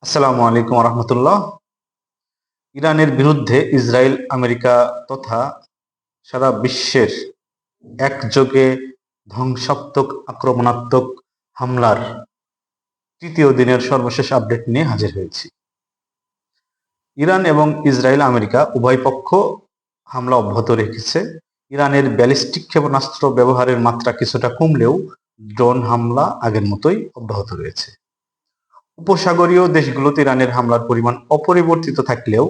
আসসালামু আলাইকুম রহমতুল্লাহ। ইরানের বিরুদ্ধে ইসরায়েল, আমেরিকা তথা সারা বিশ্বের একযোগে ধ্বংসাত্মক আক্রমণাত্মক হামলার তৃতীয় দিনের সর্বশেষ আপডেট নিয়ে হাজির হয়েছি। ইরান এবং ইসরায়েল, আমেরিকা উভয় পক্ষ হামলা অব্যাহত রেখেছে। ইরানের ব্যালিস্টিক ক্ষেপণাস্ত্র ব্যবহারের মাত্রা কিছুটা কমলেও ড্রোন হামলা আগের মতোই অব্যাহত রয়েছে। উপসাগরীয় দেশগুলোতে ইরানের হামলার পরিমাণ অপরিবর্তিত থাকলেও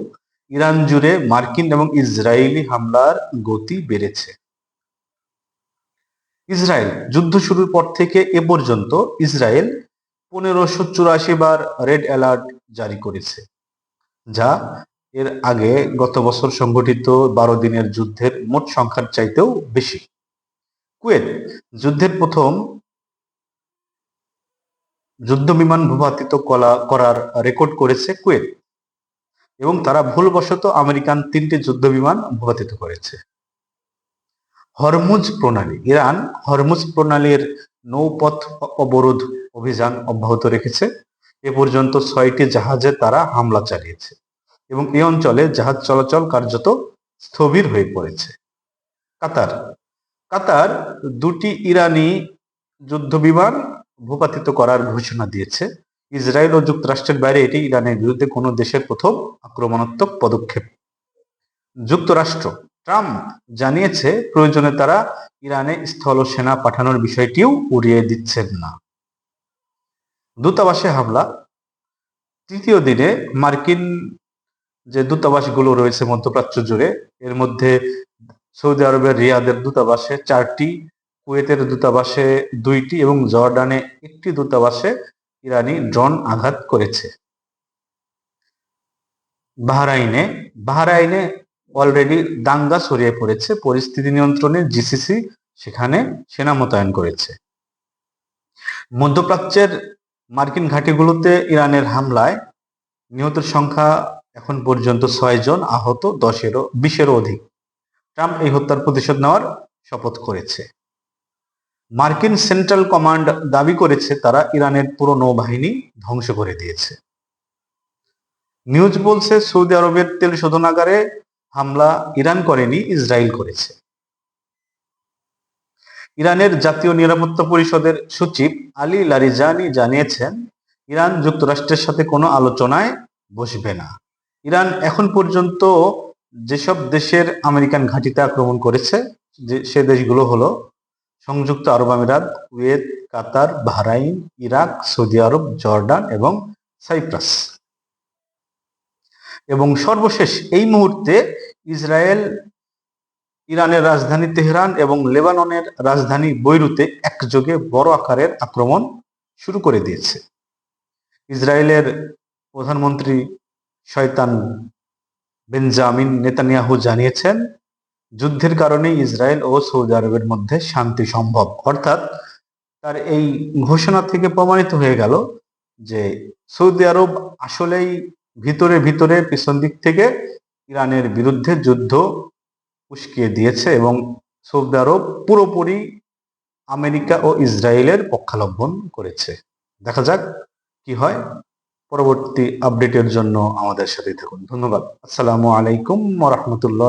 ইরান জুড়ে মার্কিন এবং ইসরায়েলি হামলার গতি বেড়েছে। ইসরায়েল যুদ্ধ শুরুর পর থেকে এ পর্যন্ত ইসরায়েল 1584 বার রেড অ্যালার্ট জারি করেছে, যা এর আগে গত বছর সংঘটিত 12 দিনের যুদ্ধের মোট সংখ্যার চাইতেও বেশি। কুয়েত যুদ্ধের প্রথম যুদ্ধ বিমান ভূপাতিত করার রেকর্ড করেছে কুয়েত, এবং তারা ভুলবশত আমেরিকান 3টি যুদ্ধ বিমান ভূপাতিত করেছে। হরমুজ প্রণালী ইরান হরমুজ প্রণালীর নৌপথ অবরোধ অভিযান অব্যাহত রেখেছে। এ পর্যন্ত 6টি জাহাজে তারা হামলা চালিয়েছে এবং এই অঞ্চলে জাহাজ চলাচল কার্যত স্থবির হয়ে পড়েছে। কাতার কাতার 2টি ইরানি যুদ্ধ বিমান ভূপাতিত করার ঘোষণা দিয়েছে। ইসরায়েল ও যুক্তরাষ্ট্রের বাইরে এটি ইরানের বিরুদ্ধে কোনো দেশের প্রথম আক্রমণাত্মক পদক্ষেপ। যুক্তরাষ্ট্র ট্রাম্প জানিয়েছে প্রয়োজনে তারা ইরানে স্থল সেনা পাঠানোর বিষয়টিও উড়িয়ে দিচ্ছেন না। দূতাবাসে হামলা তৃতীয় দিনে মার্কিন যে দূতাবাসগুলো রয়েছে মধ্যপ্রাচ্য জুড়ে, এর মধ্যে সৌদি আরবের রিয়াদের দূতাবাসে 4টি, কুয়েতের দূতাবাসে 2টি এবং জর্ডানে 1টি দূতাবাসে ইরানি ড্রোন আঘাত করেছে। বাহরাইনে অলরেডি দাঙ্গা ছড়িয়ে পড়েছে। পরিস্থিতি নিয়ন্ত্রণে জিসিসি সেখানে সেনা মোতায়েন করেছে। মধ্যপ্রাচ্যের মার্কিন ঘাঁটিগুলোতে ইরানের হামলায় নিহতের সংখ্যা এখন পর্যন্ত 6 জন, আহত 20-এরও অধিক। ট্রাম্প এই হত্যার প্রতিশোধ নেওয়ার শপথ করেছে। মার্কিন সেন্ট্রাল কমান্ড দাবি করেছে তারা ইরানের পুরো নৌবাহিনী ধ্বংস করে দিয়েছে। নিউজ বলছে সৌদি আরবের তেল শোধনাগারে হামলা ইরান করেনি, ইসরায়েল করেছে। ইরানের জাতীয় নিরাপত্তা পরিষদের সচিব আলী লারিজানি জানিয়েছেন ইরান যুক্তরাষ্ট্রের সাথে কোনো আলোচনায় বসবে না। ইরান এখন পর্যন্ত যেসব দেশের আমেরিকান ঘাঁটিতে আক্রমণ করেছে সে দেশগুলো হলো সংযুক্ত আরব আমিরাত, কুয়েত, কাতার, বাহরাইন, ইরাক, সৌদি আরব, জর্ডান এবং সাইপ্রাস। এবং সর্বশেষ এই মুহূর্তে ইসরায়েল ইরানের রাজধানী তেহরান এবং লেবাননের রাজধানী বৈরুতে একযোগে বড় আকারের আক্রমণ শুরু করে দিয়েছে। ইসরায়েলের প্রধানমন্ত্রী শয়তান বেঞ্জামিন নেতানিয়াহু জানিয়েছেন যুদ্ধের কারণে ইসরায়েল ও সৌদি আরবের মধ্যে শান্তি সম্ভব। অর্থাৎ তার এই ঘোষণা থেকে প্রমাণিত হয়ে গেল যে সৌদি আরব আসলেই ভিতরে ভিতরে পিছন দিক থেকে ইরানের বিরুদ্ধে যুদ্ধ উস্কিয়ে দিয়েছে এবং সৌদি আরব পুরোপুরি আমেরিকা ও ইসরায়েলের পক্ষাবলম্বন করেছে। দেখা যাক কি হয়। পরবর্তী আপডেটের জন্য আমাদের সাথে থাকুন। ধন্যবাদ। আসসালামু আলাইকুম ওয়া রাহমাতুল্লাহ।